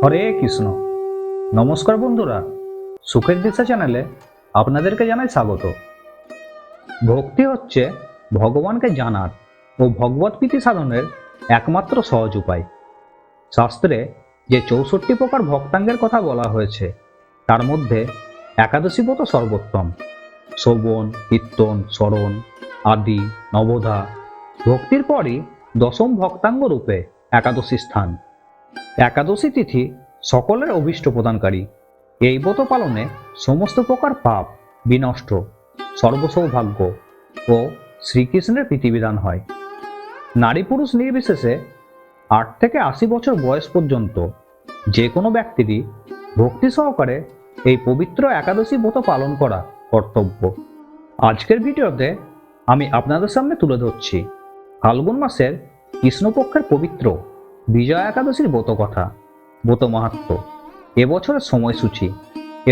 হরে কৃষ্ণ। নমস্কার বন্ধুরা, সুখের দিশা চ্যানেলে আপনাদেরকে জানাই স্বাগত। ভক্তি হচ্ছে ভগবানকে জানার ও ভগবৎ প্রীতি সাধনের একমাত্র সহজ উপায়। শাস্ত্রে যে 64 প্রকার ভক্তাঙ্গের কথা বলা হয়েছে তার মধ্যে একাদশী ব্রত সর্বোত্তম। শ্রবণ, কীর্তন, স্মরণ, আদি, নবধা, ভক্তির পরই দশম ভক্তাঙ্গ রূপে একাদশী স্থান। একাদশী তিথি সকলের অভীষ্ট প্রদানকারী। এই ব্রত পালনে সমস্ত প্রকার পাপ বিনষ্ট, সর্বসৌভাগ্য ও শ্রীকৃষ্ণের প্রীতিবিধান হয়। নারী পুরুষ নির্বিশেষে 8 থেকে 80 বছর বয়স পর্যন্ত যে কোনো ব্যক্তিরই ভক্তি সহকারে এই পবিত্র একাদশী ব্রত পালন করা কর্তব্য। আজকের ভিডিওতে আমি আপনাদের সামনে তুলে ধরছি ফাল্গুন মাসের কৃষ্ণপক্ষের পবিত্র বিজয়া একাদশীর ব্রত কথা, ব্রত মাহাত্ম্য, এবছরের সময়সূচি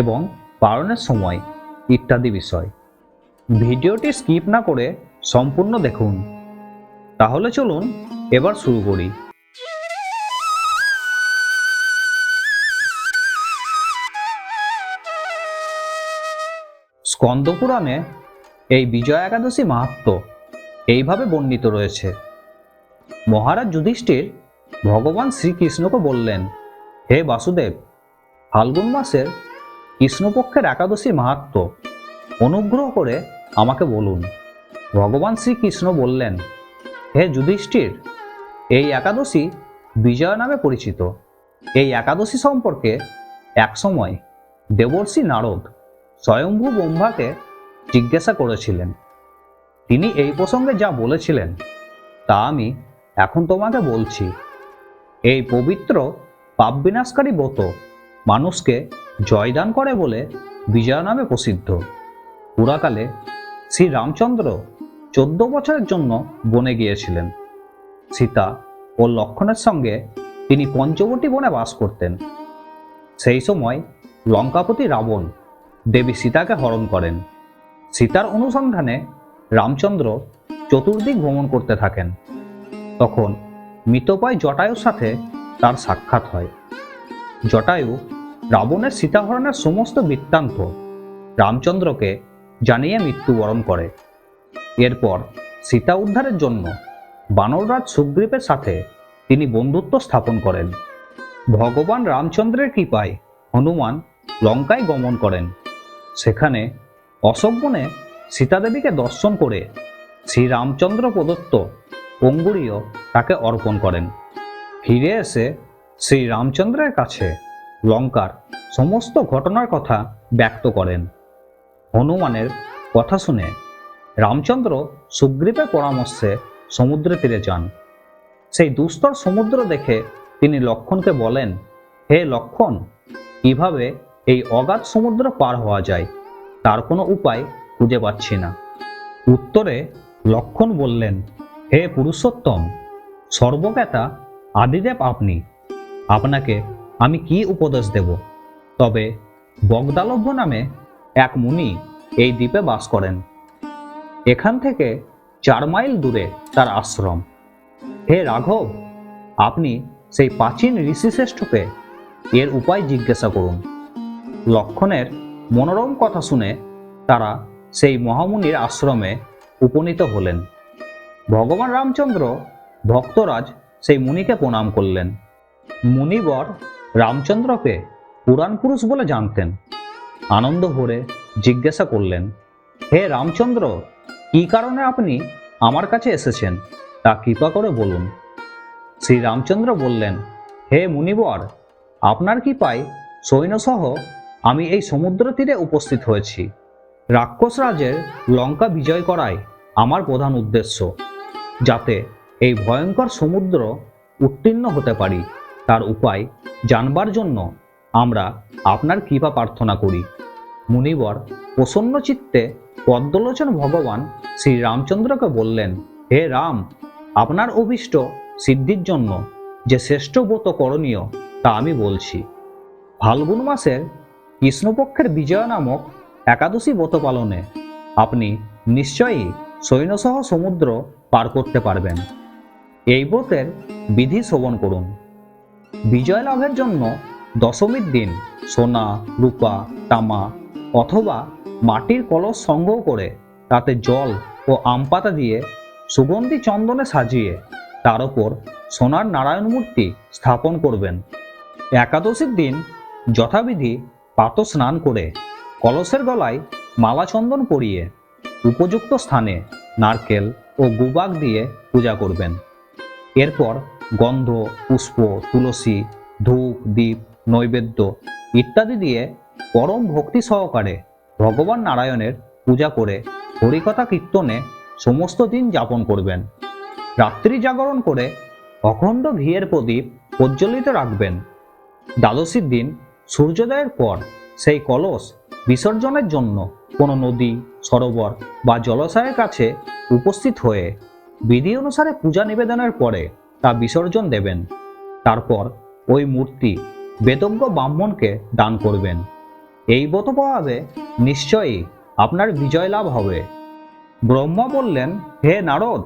এবং পালনের সময় ইত্যাদি বিষয়। ভিডিওটি স্কিপ না করে সম্পূর্ণ দেখুন। তাহলে চলুন এবার শুরু করি। স্কন্দ পুরাণে এই বিজয়া একাদশী মাহাত্ম্য এইভাবে বর্ণিত রয়েছে। মহারাজ যুধিষ্ঠির ভগবান শ্রীকৃষ্ণকে বললেন, হে বাসুদেব, ফাল্গুন মাসের কৃষ্ণপক্ষের একাদশী মাহাত্ম্য অনুগ্রহ করে আমাকে বলুন। ভগবান শ্রীকৃষ্ণ বললেন, হে যুধিষ্ঠির, এই একাদশী বিজয়া নামে পরিচিত। এই একাদশী সম্পর্কে একসময় দেবর্ষি নারদ স্বয়ম্ভু ব্রহ্মাকে জিজ্ঞাসা করেছিলেন। তিনি এই প্রসঙ্গে যা বলেছিলেন তা আমি এখন তোমাকে বলছি। এই পবিত্র পাপ বিনাশকারী ব্রত মানুষকে জয়দান করে বলে বিজয়া নামে প্রসিদ্ধ। পুরাকালে শ্রী রামচন্দ্র 14 বছরের জন্য বনে গিয়েছিলেন। সীতা ও লক্ষ্মণের সঙ্গে তিনি পঞ্চবটী বনে বাস করতেন। সেই সময় লঙ্কাপতি রাবণ দেবী সীতাকে হরণ করেন। সীতার অনুসন্ধানে রামচন্দ্র চতুর্দিক ভ্রমণ করতে থাকেন। তখন মৃতপ্রায় জটায়ুর সাথে তার সাক্ষাৎ হয়। জটায়ু রাবণের সীতাহরণের সমস্ত বৃত্তান্ত রামচন্দ্রকে জানিয়ে মৃত্যুবরণ করে। এরপর সীতা উদ্ধারের জন্য বানররাজ সুগ্রীবের সাথে তিনি বন্ধুত্ব স্থাপন করেন। ভগবান রামচন্দ্রের কৃপায় হনুমান লঙ্কায় গমন করেন। সেখানে অশোকবনে সীতাদেবীকে দর্শন করে শ্রীরামচন্দ্র প্রদত্ত অঙ্গুরীয় তাকে অর্পণ করেন। ফিরে এসে শ্রীরামচন্দ্রের কাছে লঙ্কার সমস্ত ঘটনার কথা ব্যক্ত করেন। হনুমানের কথা শুনে রামচন্দ্র সুগ্রীবের পরামর্শে সমুদ্রে তীরে যান। সেই দুস্তর সমুদ্র দেখে তিনি লক্ষ্মণকে বলেন, হে লক্ষ্মণ, কিভাবে এই অগাধ সমুদ্র পার হওয়া যায় তার কোনো উপায় খুঁজে পাচ্ছি না। উত্তরে লক্ষ্মণ বললেন, হে পুরুষোত্তম, সর্বজ্ঞাতা আদিদেব আপনি, আপনাকে আমি কি উপদেশ দেব? তবে বগদালভ্য নামে এক মুনি এই দ্বীপে বাস করেন। এখান থেকে 4 মাইল দূরে তার আশ্রম। হে রাঘব, আপনি সেই প্রাচীন ঋষিশ্রেষ্ঠকে এর উপায় জিজ্ঞাসা করুন। লক্ষ্মণের মনোরম কথা শুনে তারা সেই মহামুনির আশ্রমে উপনীত হলেন। ভগবান রামচন্দ্র ভক্তরাজ সেই মুনিকে প্রণাম করলেন। মুনিবর রামচন্দ্রকে পুরাণ পুরুষ বলে জানতেন। আনন্দ ভরে জিজ্ঞাসা করলেন, হে রামচন্দ্র, কি কারণে আপনি আমার কাছে এসেছেন তা কৃপা করে বলুন। শ্রী রামচন্দ্র বললেন, হে মুনিবর, আপনার কৃপায় সৈন্যসহ আমি এই সমুদ্র তীরে উপস্থিত হয়েছি। রাক্ষস রাজের লঙ্কা বিজয় করাই আমার প্রধান উদ্দেশ্য। যাতে এই ভয়ঙ্কর সমুদ্র উত্তীর্ণ হতে পারি তার উপায় জানবার জন্য আমরা আপনার কৃপা প্রার্থনা করি। মুনিবর প্রসন্ন চিত্তে পদ্মলোচন ভগবান শ্রী রামচন্দ্রকে বললেন, হে রাম, আপনার অভীষ্ট সিদ্ধির জন্য যে শ্রেষ্ঠ ব্রত করণীয় তা আমি বলছি। ফাল্গুন মাসের কৃষ্ণপক্ষের বিজয়া নামক একাদশী ব্রত পালনে আপনি নিশ্চয়ই সৈন্যসহ সমুদ্র পার করতে পারবেন। এই ব্রতের বিধি শ্রবণ করুন। বিজয় লাভের জন্য দশমীর দিন সোনা, রূপা, তামা অথবা মাটির কলস সংগ্রহ করে তাতে জল ও আম পাতা দিয়ে সুগন্ধি চন্দনে সাজিয়ে তার ওপর সোনার নারায়ণ মূর্তি স্থাপন করবেন। একাদশীর দিন যথাবিধি প্রাত স্নান করে কলসের গলায় মালা চন্দন পরিয়ে উপযুক্ত স্থানে নারকেল ও গুবাক দিয়ে পূজা করবেন। এরপর গন্ধ, পুষ্প, তুলসী, ধূপ, দীপ, নৈবেদ্য ইত্যাদি দিয়ে পরম ভক্তি সহকারে ভগবান নারায়ণের পূজা করে হরিকথা কীর্তনে সমস্ত দিন যাপন করবেন। রাত্রি জাগরণ করে অখণ্ড ঘিয়ের প্রদীপ প্রজ্বলিত রাখবেন। দ্বাদশীর দিন সূর্যোদয়ের পর সেই কলস বিসর্জনের জন্য কোনো নদী, সরোবর বা জলাশয়ের কাছে উপস্থিত হয়ে বিধি অনুসারে পূজা নিবেদনের পরে তা বিসর্জন দেবেন। তারপর ওই মূর্তি বেদজ্ঞ ব্রাহ্মণকে দান করবেন। এই ব্রত প্রভাবে নিশ্চয়ই আপনার বিজয় লাভ হবে। ব্রহ্মা বললেন, হে নারদ,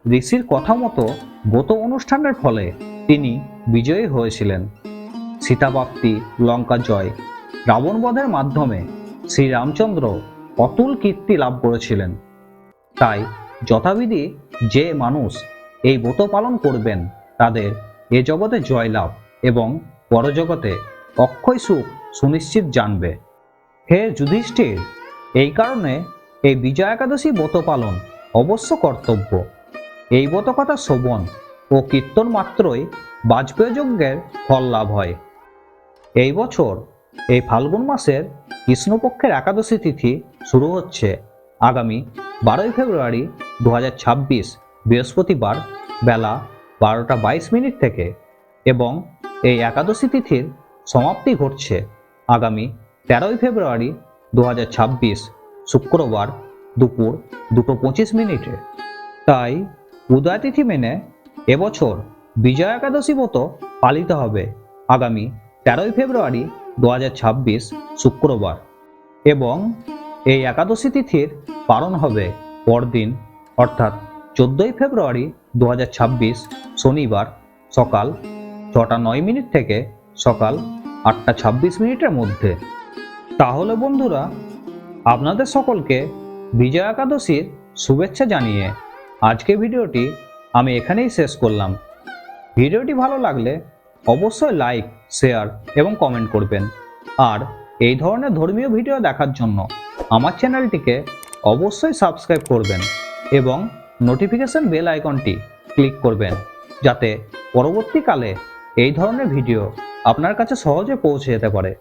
ঋষির কথা মতো ব্রত অনুষ্ঠানের ফলে তিনি বিজয়ী হয়েছিলেন। সীতাপ্রাপ্তি, লঙ্কা জয়, রাবণ বধের মাধ্যমে শ্রীরামচন্দ্র অতুল কীর্তি লাভ করেছিলেন। তাই যথাবিধি যে মানুষ এই ব্রত পালন করবেন তাদের এ জগতে জয়লাভ এবং পরজগতে অক্ষয় সুখ সুনিশ্চিত জানবে। হে যুধিষ্ঠির, এই কারণে এই বিজয়া একাদশী ব্রত পালন অবশ্য কর্তব্য। এই ব্রত কথা শ্রবণ ও কীর্তন মাত্রই বাজপেয় যজ্ঞের ফল লাভ হয়। এই বছর এই ফাল্গুন মাসের কৃষ্ণপক্ষের একাদশী তিথি শুরু হচ্ছে আগামী 12 ফেব্রুয়ারি 2026 বৃহস্পতিবার বেলা 12:22 থেকে এবং এই একাদশী তিথির সমাপ্তি ঘটছে আগামী 13 ফেব্রুয়ারি 2026 শুক্রবার দুপুর 2:25। তাই উদয় তিথি মেনে এবছর বিজয়া একাদশী ব্রত পালিত হবে আগামী 13 ফেব্রুয়ারি 2026 শুক্রবার এবং এই একাদশী তিথির পালন হবে পরদিন অর্থাৎ 14 ফেব্রুয়ারি 2026 শনিবার সকাল 6:09 থেকে সকাল 8:26 মধ্যে। তাহলে বন্ধুরা, আপনাদের সকলকে বিজয়া একাদশীর শুভেচ্ছা জানিয়ে আজকে ভিডিওটি আমি এখানেই শেষ করলাম। ভিডিওটি ভালো লাগলে অবশ্যই লাইক, শেয়ার এবং কমেন্ট করবেন। আর এই ধরনের ধর্মীয় ভিডিও দেখার জন্য আমার চ্যানেলটিকে অবশ্যই সাবস্ক্রাইব করবেন এবং নোটিফিকেশন বেল আইকনটি ক্লিক করবেন যাতে পরবর্তীকালে এই ধরনের ভিডিও আপনার কাছে সহজে পৌঁছে যেতে পারে।